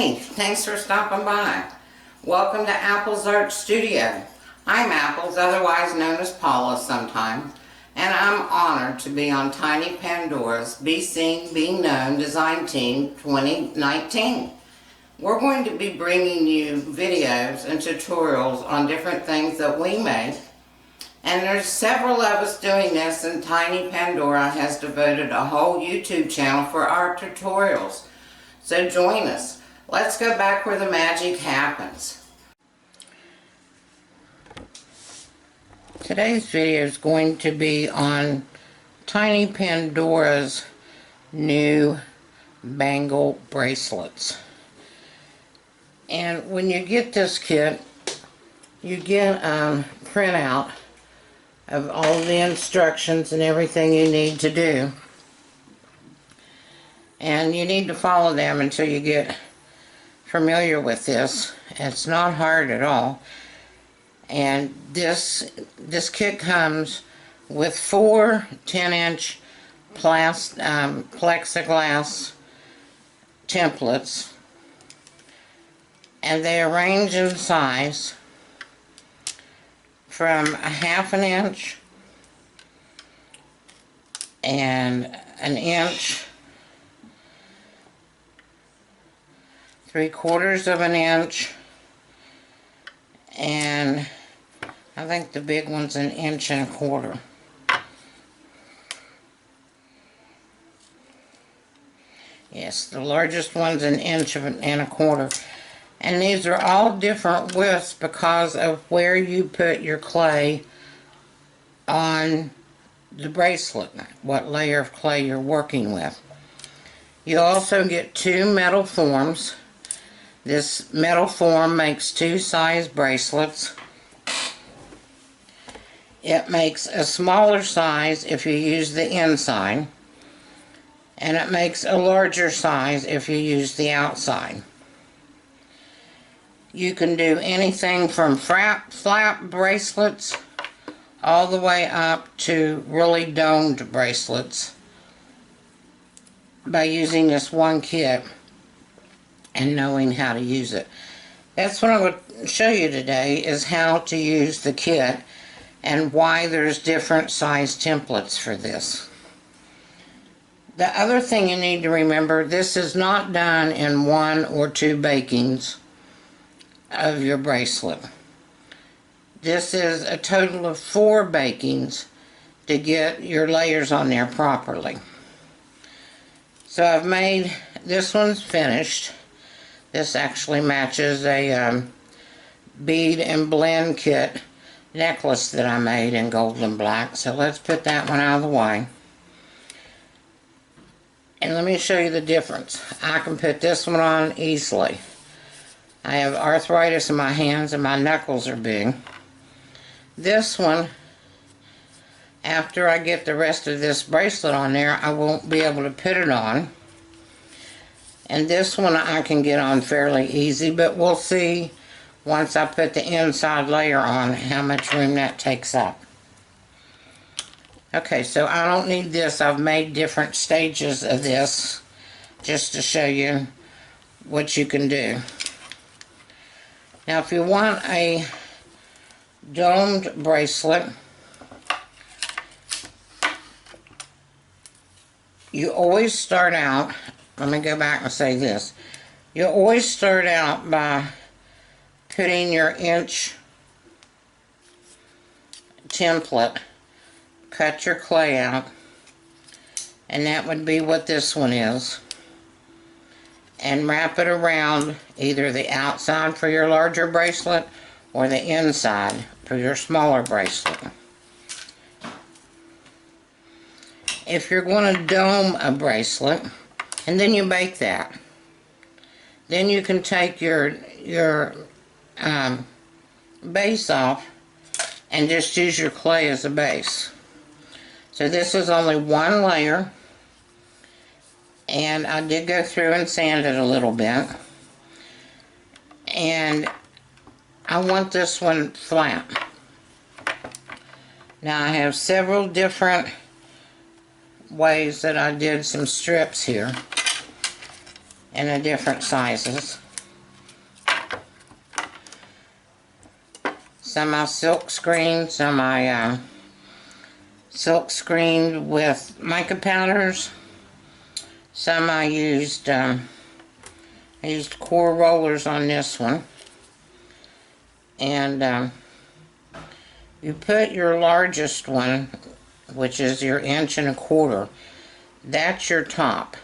Hey, thanks for stopping by. Welcome to Apple's Art Studio. I'm Apples, otherwise known as Paula sometimes, and I'm honored to be on Tiny Pandora's Be Seen, Be Known Design Team 2019. We're going to be bringing you videos and tutorials on different things that we make, and there's several of us doing this, and Tiny Pandora has devoted a whole YouTube channel for our tutorials. So join us. Let's go back where the magic happens. Today's video is going to be on Tiny Pandora's new bangle bracelets. And when you get this kit, you get a printout of all the instructions and everything you need to do. And you need to follow them until you get familiar with this. It's not hard at all. And this kit comes with 4 10-inch plexiglass templates, and they range in size from 1/2 inch and 1 inch, 3/4 inch, and I think the big one's 1 1/4 inch. Yes, the largest one's 1 1/4 inch. And these are all different widths because of where you put your clay on the bracelet, what layer of clay you're working with. You also get 2 metal forms. This metal form makes 2 size bracelets. It makes a smaller size if you use the inside, and it makes a larger size if you use the outside. You can do anything from flap bracelets all the way up to really domed bracelets by using this one kit and knowing how to use it. That's what I'm going to show you today, is how to use the kit and why there's different size templates for this. The other thing you need to remember, this is not done in 1 or 2 bakings of your bracelet. This is a total of 4 bakings to get your layers on there properly. So I've made, this one's finished. This actually matches a bead and blend kit necklace that I made in gold and black. So let's put that one out of the way. And let me show you the difference. I can put this one on easily. I have arthritis in my hands and my knuckles are big. This one, after I get the rest of this bracelet on there, I won't be able to put it on. And this one I can get on fairly easy, but we'll see once I put the inside layer on how much room that takes up. Okay, so I don't need this. I've made different stages of this just to show you what you can do. Now, if you want a domed bracelet, you always start out, let me go back and say this, you always start out by putting your inch template, cut your clay out, and that would be what this one is, and wrap it around either the outside for your larger bracelet or the inside for your smaller bracelet. If you're going to dome a bracelet, and then you bake that, then you can take your base off and just use your clay as a base. So this is only 1 layer, and I did go through and sand it a little bit, and I want this one flat. Now I have several different ways that I did some strips here in the different sizes. Some I silk screened, some I silk screened with mica powders. Some I used core rollers on this one. And you put your largest one, which is your 1.25 inches, that's your top.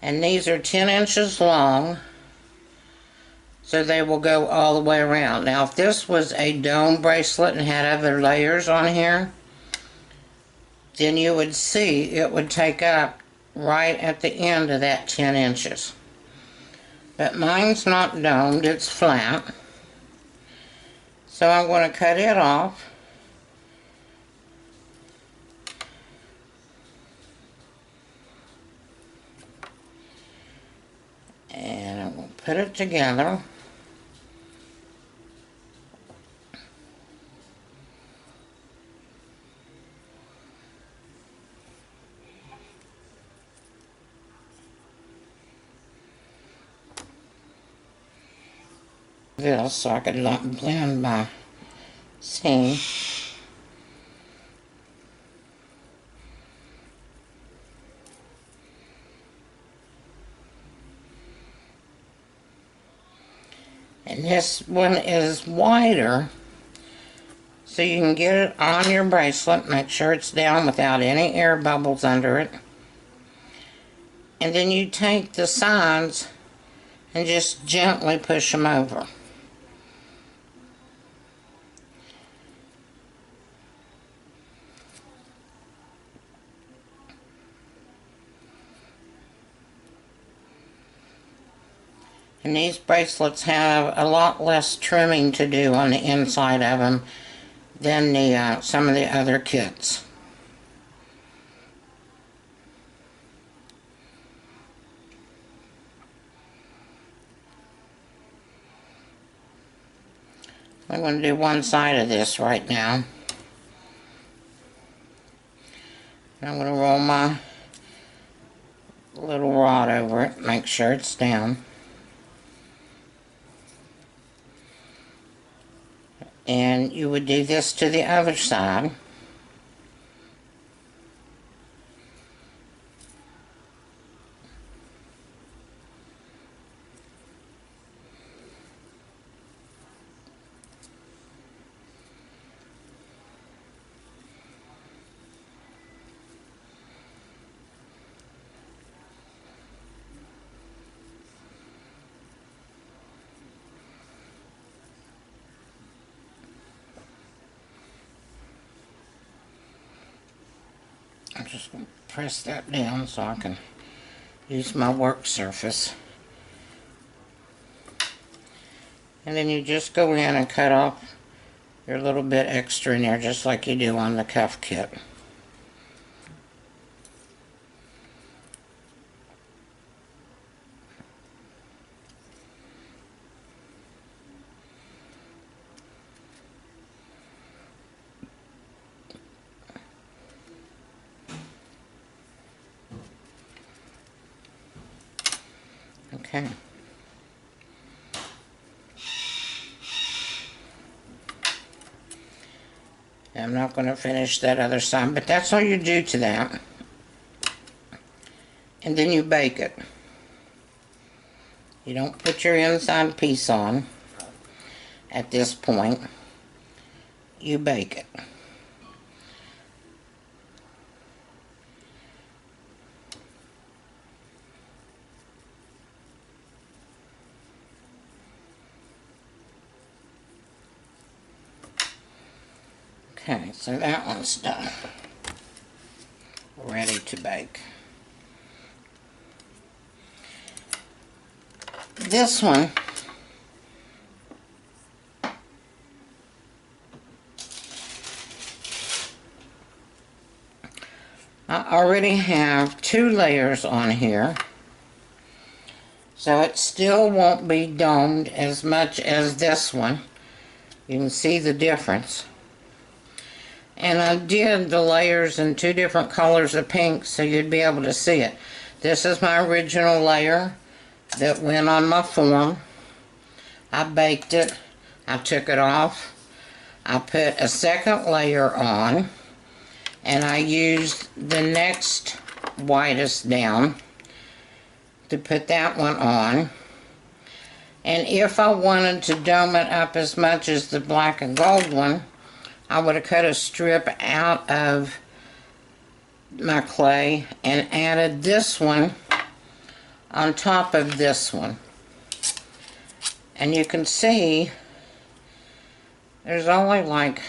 And these are 10 inches long, so they will go all the way around. Now, if this was a dome bracelet and had other layers on here, then you would see it would take up right at the end of that 10 inches. But mine's not domed, it's flat. So I'm going to cut it off. And I'm going to put it together. This so I could blend my seam. And this one is wider, so you can get it on your bracelet. Make sure it's down without any air bubbles under it. And then you take the sides and just gently push them over. And these bracelets have a lot less trimming to do on the inside of them than some of the other kits. I'm going to do one side of this right now. I'm going to roll my little rod over it, make sure it's down. And you would do this to the other side. I'm just going to press that down so I can use my work surface. And then you just go in and cut off your little bit extra in there, just like you do on the cuff kit. Okay. I'm not going to finish that other side, but that's all you do to that. And then you bake it. You don't put your inside piece on at this point. You bake it. Okay, so that one's done. Ready to bake. This one, I already have 2 layers on here, so it still won't be domed as much as this one. You can see the difference. And I did the layers in 2 different colors of pink so you'd be able to see it. This is my original layer that went on my form. I baked it. I took it off. I put a second layer on, and I used the next whitest down to put that one on. And if I wanted to dome it up as much as the black and gold one, I would have cut a strip out of my clay and added this one on top of this one. And you can see there's only like,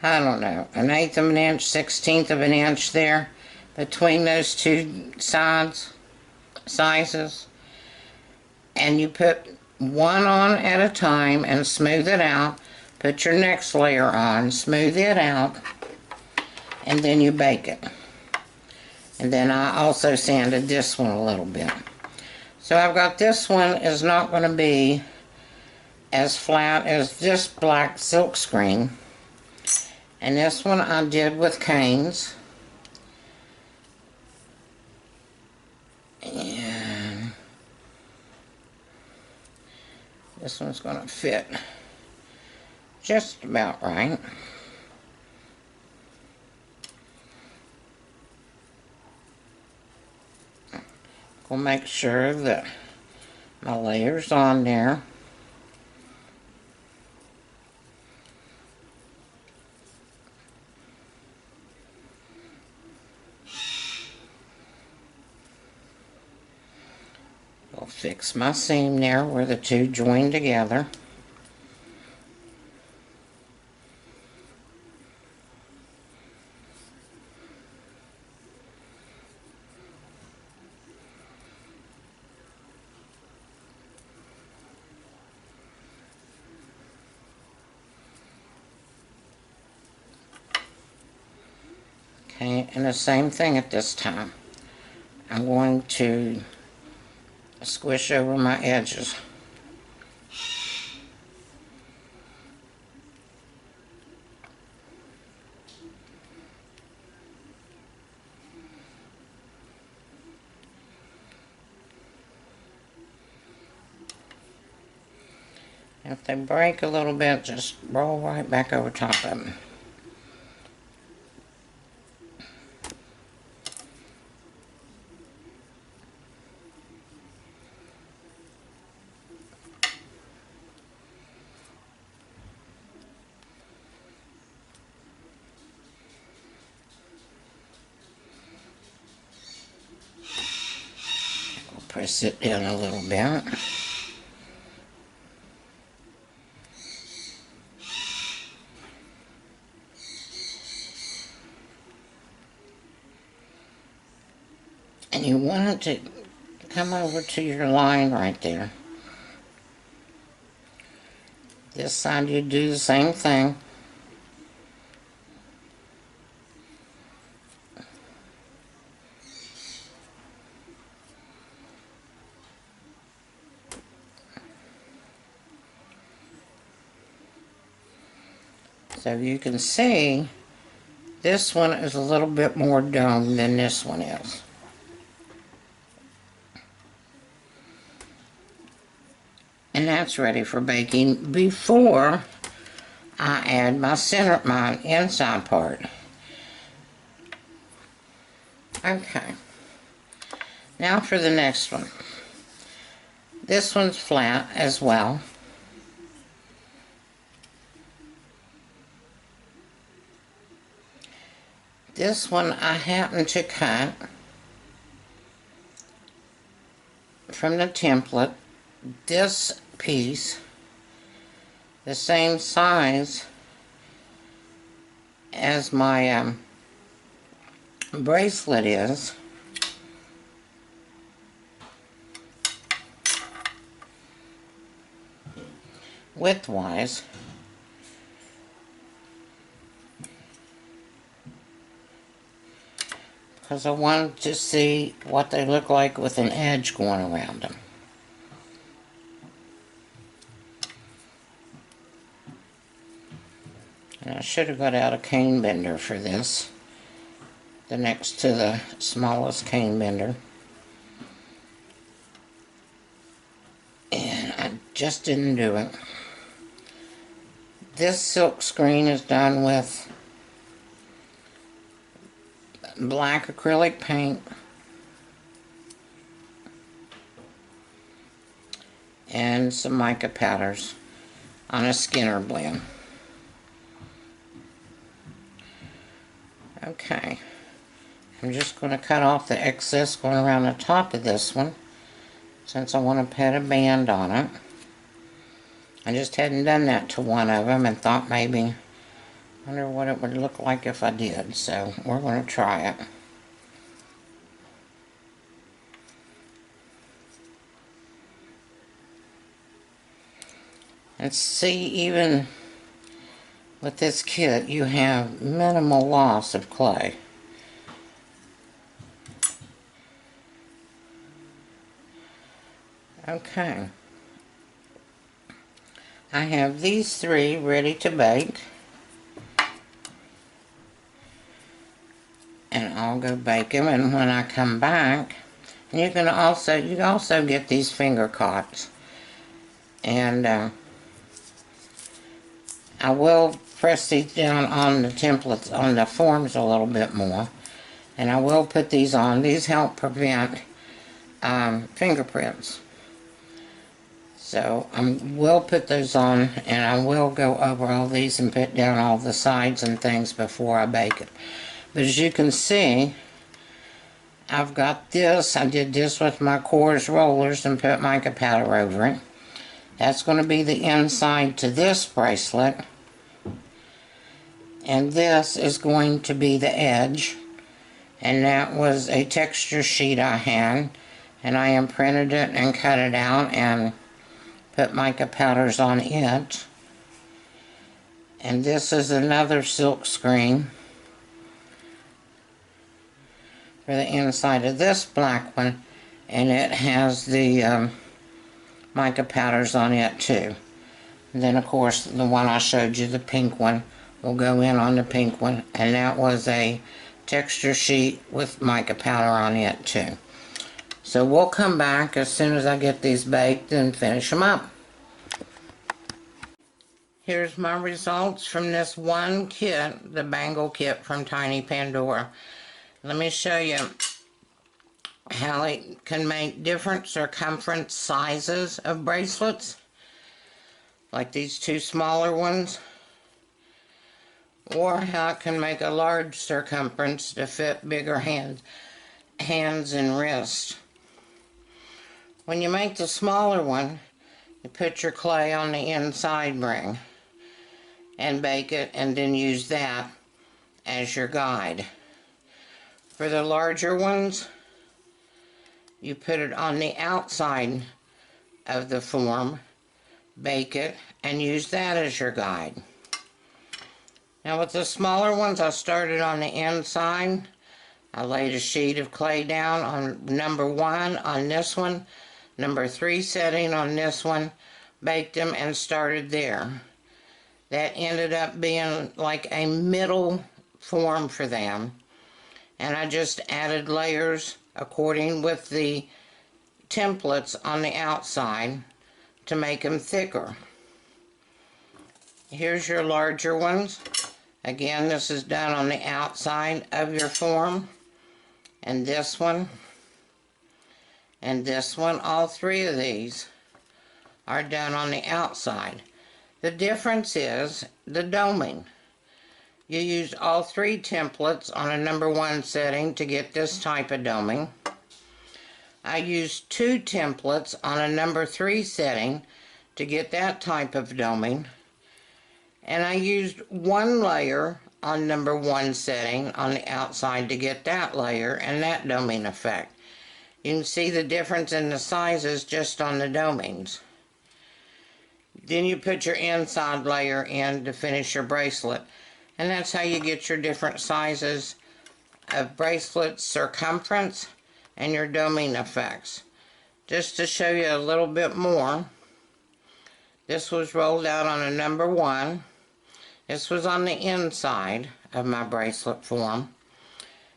I don't know, 1/8 of an inch, 1/16 of an inch there between those two sizes. And you put one on at a time and smooth it out. Put your next layer on, smooth it out, and then you bake it. And then I also sanded this one a little bit. So I've got this one is not going to be as flat as this black silk screen. And this one I did with canes. And this one's going to fit just about right. We'll make sure that my layer's on there. I'll fix my seam there where the two join together. Okay, and the same thing at this time. I'm going to squish over my edges. If they break a little bit, just roll right back over top of them. Press it down a little bit. And you want it to come over to your line right there. This side you do the same thing. So you can see this one is a little bit more domed than this one is. And that's ready for baking before I add my inside part. Okay. Now for the next one. This one's flat as well. This one I happen to cut from the template, this piece, the same size as my bracelet is. Widthwise. Because I wanted to see what they look like with an edge going around them. And I should have got out a cane bender for this. The next to the smallest cane bender. And I just didn't do it. This silk screen is done with black acrylic paint and some mica powders on a Skinner blend. Okay, I'm just going to cut off the excess going around the top of this one, since I want to put a band on it. I just hadn't done that to one of them and thought maybe, wonder what it would look like if I did, so we're going to try it. And see, even with this kit, you have minimal loss of clay. Okay. I have these three ready to bake. And I'll go bake them, and when I come back, you can also get these finger cots. And I will press these down on the templates, on the forms a little bit more. And I will put these on. These help prevent fingerprints. So I will put those on, and I will go over all these and put down all the sides and things before I bake it. But as you can see, I've got this. I did this with my Coors rollers and put mica powder over it. That's going to be the inside to this bracelet. And this is going to be the edge. And that was a texture sheet I had. And I imprinted it and cut it out and put mica powders on it. And this is another silk screen for the inside of this black one, and it has the mica powders on it too. And then of course the one I showed you, the pink one, will go in on the pink one, and that was a texture sheet with mica powder on it too. So we'll come back as soon as I get these baked and finish them up. Here's my results from this one kit, the Bangle kit from Tiny Pandora. Let me show you how it can make different circumference sizes of bracelets, like these two smaller ones, or how it can make a large circumference to fit bigger hands and wrists. When you make the smaller one, you put your clay on the inside ring and bake it, and then use that as your guide. For the larger ones, you put it on the outside of the form, bake it, and use that as your guide. Now with the smaller ones, I started on the inside. I laid a sheet of clay down on number 1 on this one, number 3 setting on this one, baked them and started there. That ended up being like a middle form for them. And I just added layers according with the templates on the outside to make them thicker. Here's your larger ones. Again, this is done on the outside of your form. And this one. And this one. All three of these are done on the outside. The difference is the doming. You use all three templates on a number 1 setting to get this type of doming. I used 2 templates on a number 3 setting to get that type of doming. And I used 1 layer on number 1 setting on the outside to get that layer and that doming effect. You can see the difference in the sizes just on the domings. Then you put your inside layer in to finish your bracelet. And that's how you get your different sizes of bracelet circumference and your doming effects. Just to show you a little bit more, this was rolled out on a number 1. This was on the inside of my bracelet form.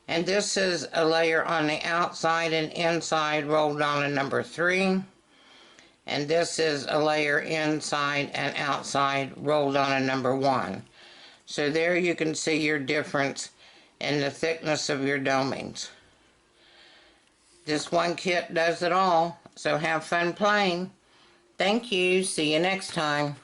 And this is a layer on the outside and inside rolled on a number 3. And this is a layer inside and outside rolled on a number 1. So there you can see your difference in the thickness of your domings. This one kit does it all, so have fun playing. Thank you. See you next time.